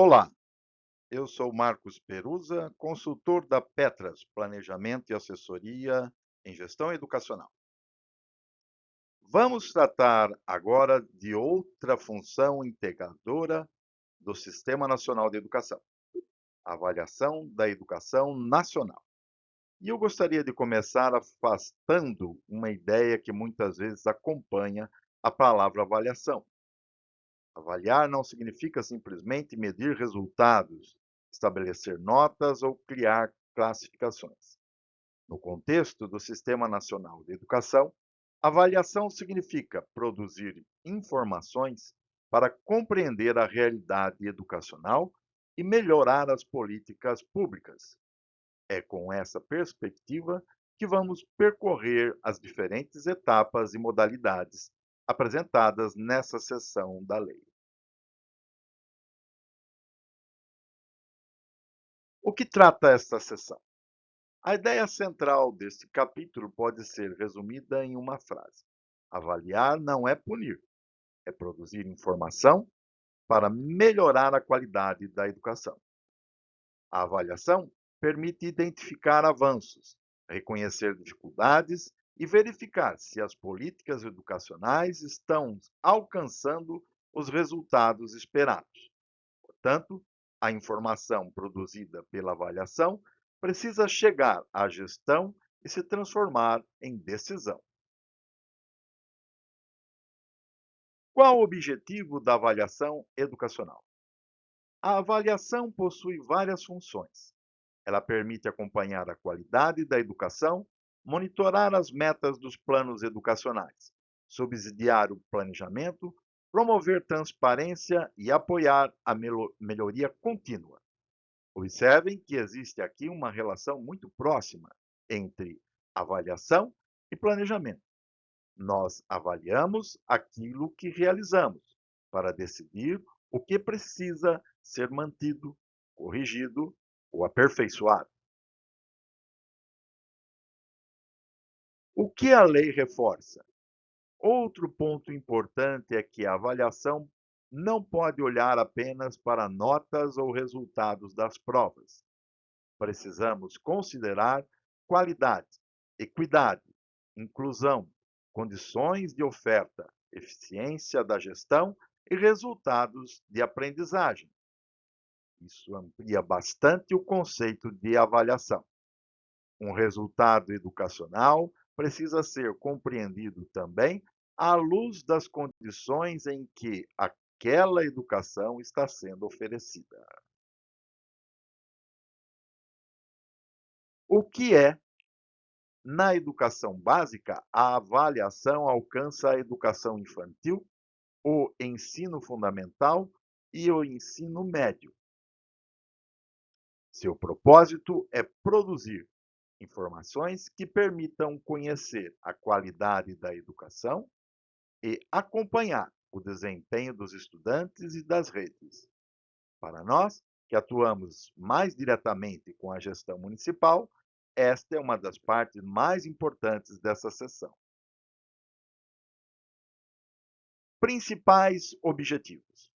Olá, eu sou Marcos Perusa, consultor da Petras, Planejamento e Assessoria em Gestão Educacional. Vamos tratar agora de outra função integradora do Sistema Nacional de Educação, a avaliação da educação nacional. E eu gostaria de começar afastando uma ideia que muitas vezes acompanha a palavra avaliação. Avaliar não significa simplesmente medir resultados, estabelecer notas ou criar classificações. No contexto do Sistema Nacional de Educação, avaliação significa produzir informações para compreender a realidade educacional e melhorar as políticas públicas. É com essa perspectiva que vamos percorrer as diferentes etapas e modalidades apresentadas nessa seção da lei. O que trata esta seção? A ideia central deste capítulo pode ser resumida em uma frase: avaliar não é punir, é produzir informação para melhorar a qualidade da educação. A avaliação permite identificar avanços, reconhecer dificuldades e verificar se as políticas educacionais estão alcançando os resultados esperados. Portanto, a informação produzida pela avaliação precisa chegar à gestão e se transformar em decisão. Qual o objetivo da avaliação educacional? A avaliação possui várias funções. Ela permite acompanhar a qualidade da educação, monitorar as metas dos planos educacionais, subsidiar o planejamento, promover transparência e apoiar a melhoria contínua. Observem que existe aqui uma relação muito próxima entre avaliação e planejamento. Nós avaliamos aquilo que realizamos para decidir o que precisa ser mantido, corrigido ou aperfeiçoado. O que a lei reforça? Outro ponto importante é que a avaliação não pode olhar apenas para notas ou resultados das provas. Precisamos considerar qualidade, equidade, inclusão, condições de oferta, eficiência da gestão e resultados de aprendizagem. Isso amplia bastante o conceito de avaliação. Um resultado educacional precisa ser compreendido também à luz das condições em que aquela educação está sendo oferecida. O que é Na educação básica, a avaliação alcança a educação infantil, o ensino fundamental e o ensino médio. Seu propósito é produzir informações que permitam conhecer a qualidade da educação e acompanhar o desempenho dos estudantes e das redes. Para nós, que atuamos mais diretamente com a gestão municipal, esta é uma das partes mais importantes dessa sessão. Principais objetivos.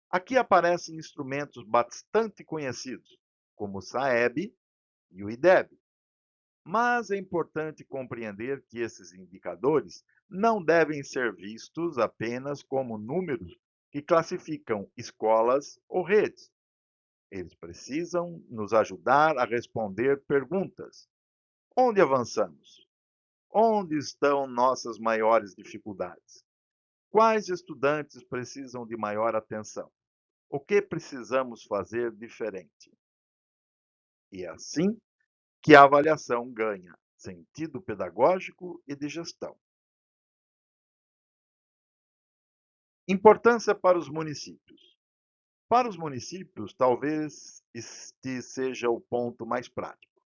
Aqui aparecem instrumentos bastante conhecidos, como o SAEB e o IDEB, mas é importante compreender que esses indicadores não devem ser vistos apenas como números que classificam escolas ou redes. Eles precisam nos ajudar a responder perguntas: onde avançamos? Onde estão nossas maiores dificuldades? Quais estudantes precisam de maior atenção? O que precisamos fazer diferente? E é assim que a avaliação ganha sentido pedagógico e de gestão. Importância para os municípios. Para os municípios, talvez este seja o ponto mais prático.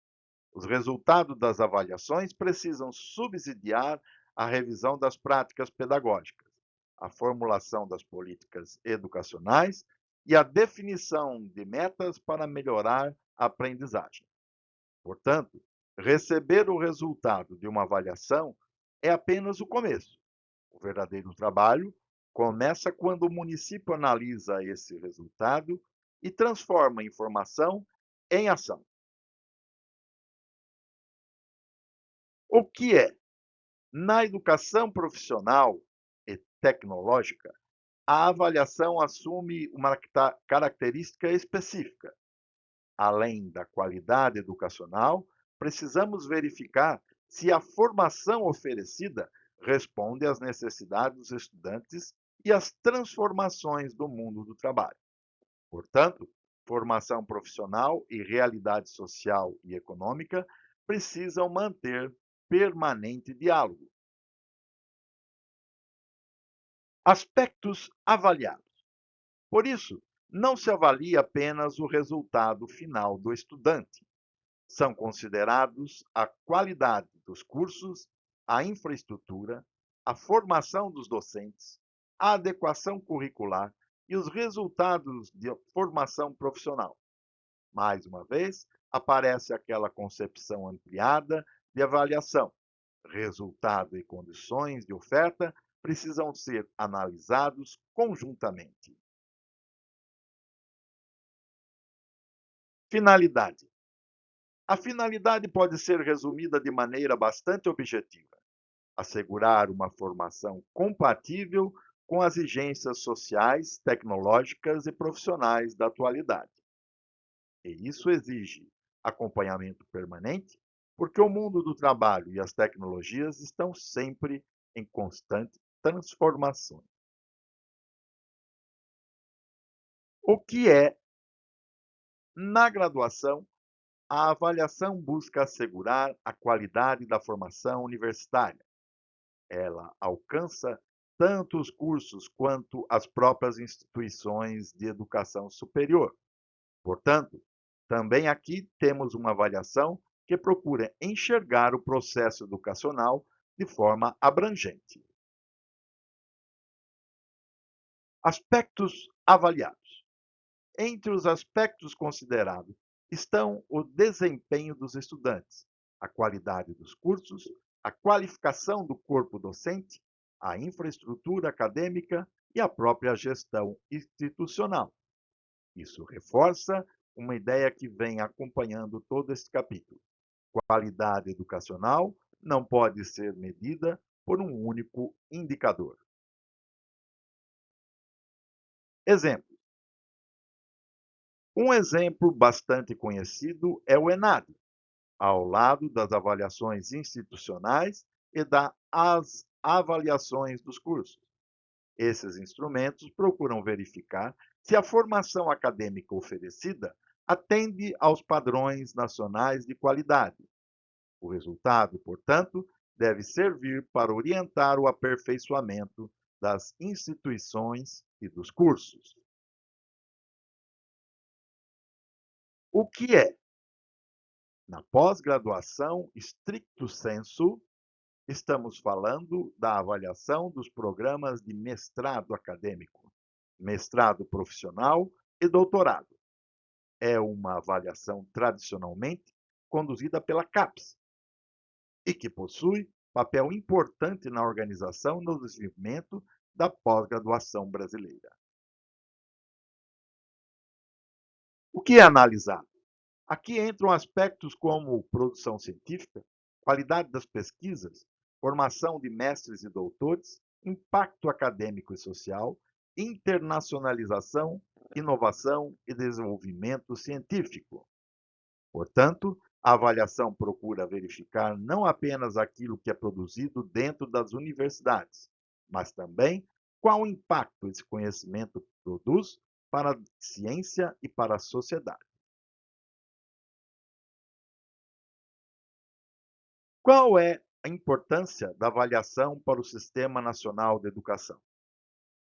Os resultados das avaliações precisam subsidiar a revisão das práticas pedagógicas, a formulação das políticas educacionais e a definição de metas para melhorar a aprendizagem. Portanto, receber o resultado de uma avaliação é apenas o começo. O verdadeiro trabalho começa quando o município analisa esse resultado e transforma informação em ação. O que é? Na educação profissional e tecnológica, a avaliação assume uma característica específica. Além da qualidade educacional, precisamos verificar se a formação oferecida responde às necessidades dos estudantes e às transformações do mundo do trabalho. Portanto, formação profissional e realidade social e econômica precisam manter permanente diálogo. Aspectos avaliados. Por isso, não se avalia apenas o resultado final do estudante. São considerados a qualidade dos cursos, a infraestrutura, a formação dos docentes, a adequação curricular e os resultados de formação profissional. Mais uma vez, aparece aquela concepção ampliada de avaliação. Resultado e condições de oferta precisam ser analisados conjuntamente. Finalidade. A finalidade pode ser resumida de maneira bastante objetiva: assegurar uma formação compatível com as exigências sociais, tecnológicas e profissionais da atualidade. E isso exige acompanhamento permanente, porque o mundo do trabalho e as tecnologias estão sempre em constante transformação. O que é, na graduação, a avaliação busca assegurar a qualidade da formação universitária. Ela alcança tanto os cursos quanto as próprias instituições de educação superior. Portanto, também aqui temos uma avaliação que procura enxergar o processo educacional de forma abrangente. Aspectos avaliados. Entre os aspectos considerados estão o desempenho dos estudantes, a qualidade dos cursos, a qualificação do corpo docente, a infraestrutura acadêmica e a própria gestão institucional. Isso reforça uma ideia que vem acompanhando todo esse capítulo. Qualidade educacional não pode ser medida por um único indicador. Exemplo. Um exemplo bastante conhecido é o ENAD, ao lado das avaliações institucionais e das avaliações dos cursos. Esses instrumentos procuram verificar se a formação acadêmica oferecida atende aos padrões nacionais de qualidade. O resultado, portanto, deve servir para orientar o aperfeiçoamento das instituições e dos cursos. O que é? Na pós-graduação, stricto sensu, estamos falando da avaliação dos programas de mestrado acadêmico, mestrado profissional e doutorado. É uma avaliação tradicionalmente conduzida pela CAPES e que possui papel importante na organização e no desenvolvimento da pós-graduação brasileira. O que é analisado? Aqui entram aspectos como produção científica, qualidade das pesquisas, formação de mestres e doutores, impacto acadêmico e social, internacionalização, inovação e desenvolvimento científico. Portanto, a avaliação procura verificar não apenas aquilo que é produzido dentro das universidades, mas também qual o impacto esse conhecimento produz para a ciência e para a sociedade. Qual é a importância da avaliação para o Sistema Nacional de Educação?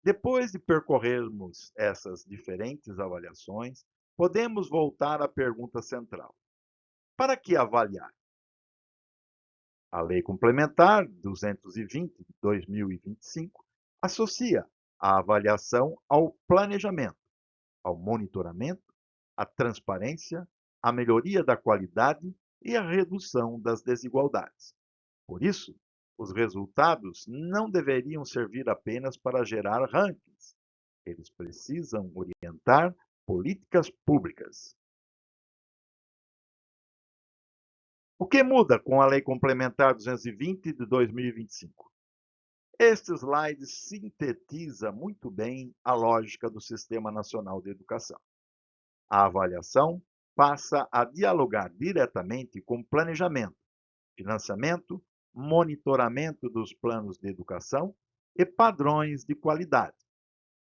Depois de percorrermos essas diferentes avaliações, podemos voltar à pergunta central: para que avaliar? A Lei Complementar 220 de 2025 associa a avaliação ao planejamento, ao monitoramento, à transparência, à melhoria da qualidade e à redução das desigualdades. Por isso, os resultados não deveriam servir apenas para gerar rankings. Eles precisam orientar políticas públicas. O que muda com a Lei Complementar 220 de 2025? Este slide sintetiza muito bem a lógica do Sistema Nacional de Educação. A avaliação passa a dialogar diretamente com planejamento, financiamento, monitoramento dos planos de educação e padrões de qualidade.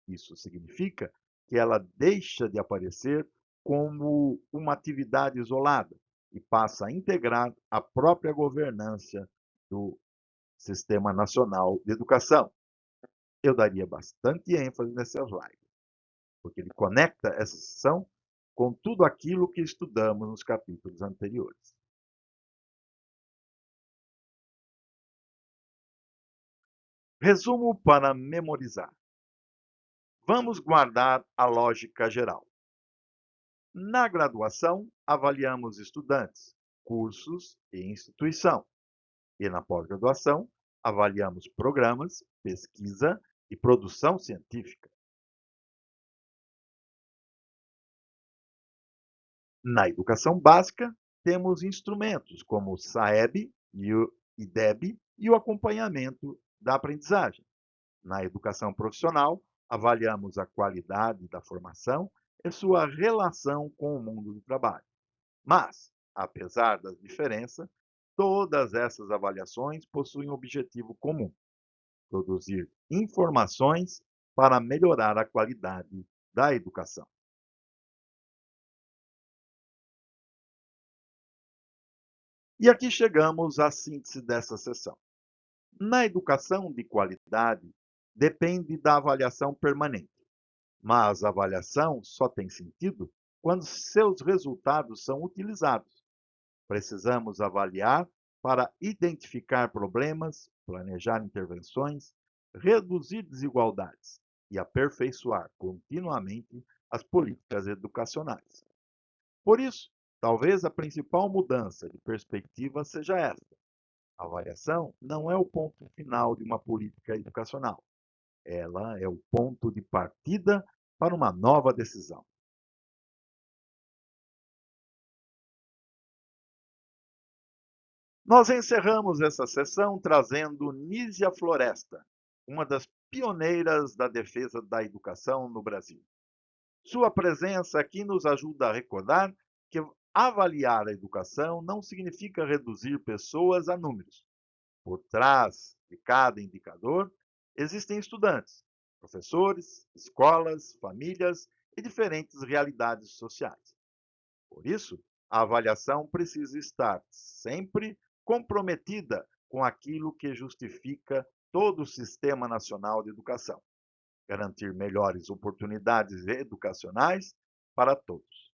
Isso significa que ela deixa de aparecer como uma atividade isolada e passa a integrar a própria governança do Sistema Nacional de Educação. Eu daria bastante ênfase nesse slide, porque ele conecta essa sessão com tudo aquilo que estudamos nos capítulos anteriores. Resumo para memorizar. Vamos guardar a lógica geral. Na graduação, avaliamos estudantes, cursos e instituição. E na pós-graduação, avaliamos programas, pesquisa e produção científica. Na educação básica, temos instrumentos como o SAEB e o IDEB e o acompanhamento da aprendizagem. Na educação profissional, avaliamos a qualidade da formação e sua relação com o mundo do trabalho. Mas, apesar das diferenças, todas essas avaliações possuem um objetivo comum: produzir informações para melhorar a qualidade da educação. E aqui chegamos à síntese dessa sessão. Na educação de qualidade, depende da avaliação permanente, mas a avaliação só tem sentido quando seus resultados são utilizados. Precisamos avaliar para identificar problemas, planejar intervenções, reduzir desigualdades e aperfeiçoar continuamente as políticas educacionais. Por isso, talvez a principal mudança de perspectiva seja esta: a avaliação não é o ponto final de uma política educacional, ela é o ponto de partida para uma nova decisão. Nós encerramos essa sessão trazendo Nísia Floresta, uma das pioneiras da defesa da educação no Brasil. Sua presença aqui nos ajuda a recordar que avaliar a educação não significa reduzir pessoas a números. Por trás de cada indicador, existem estudantes, professores, escolas, famílias e diferentes realidades sociais. Por isso, a avaliação precisa estar sempre comprometida com aquilo que justifica todo o Sistema Nacional de Educação: garantir melhores oportunidades educacionais para todos.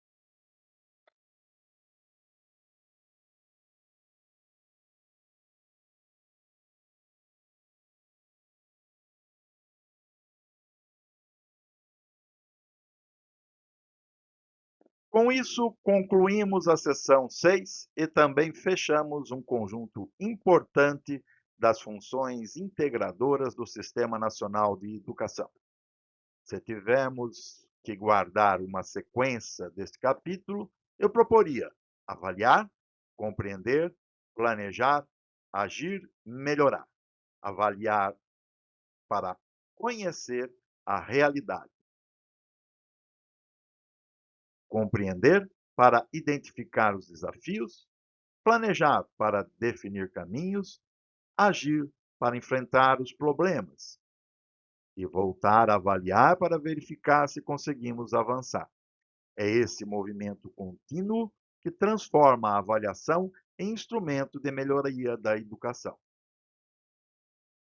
Com isso, concluímos a sessão 6 e também fechamos um conjunto importante das funções integradoras do Sistema Nacional de Educação. Se tivermos que guardar uma sequência deste capítulo, eu proporia avaliar, compreender, planejar, agir, melhorar. Avaliar para conhecer a realidade. Compreender para identificar os desafios, planejar para definir caminhos, agir para enfrentar os problemas e voltar a avaliar para verificar se conseguimos avançar. É esse movimento contínuo que transforma a avaliação em instrumento de melhoria da educação.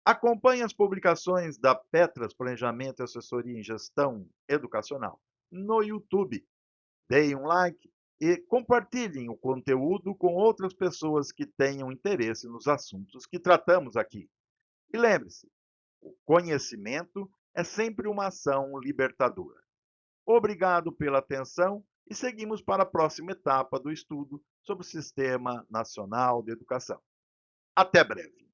Acompanhe as publicações da Petras Planejamento e Assessoria em Gestão Educacional no YouTube. Deem um like e compartilhem o conteúdo com outras pessoas que tenham interesse nos assuntos que tratamos aqui. E lembre-se, o conhecimento é sempre uma ação libertadora. Obrigado pela atenção e seguimos para a próxima etapa do estudo sobre o Sistema Nacional de Educação. Até breve!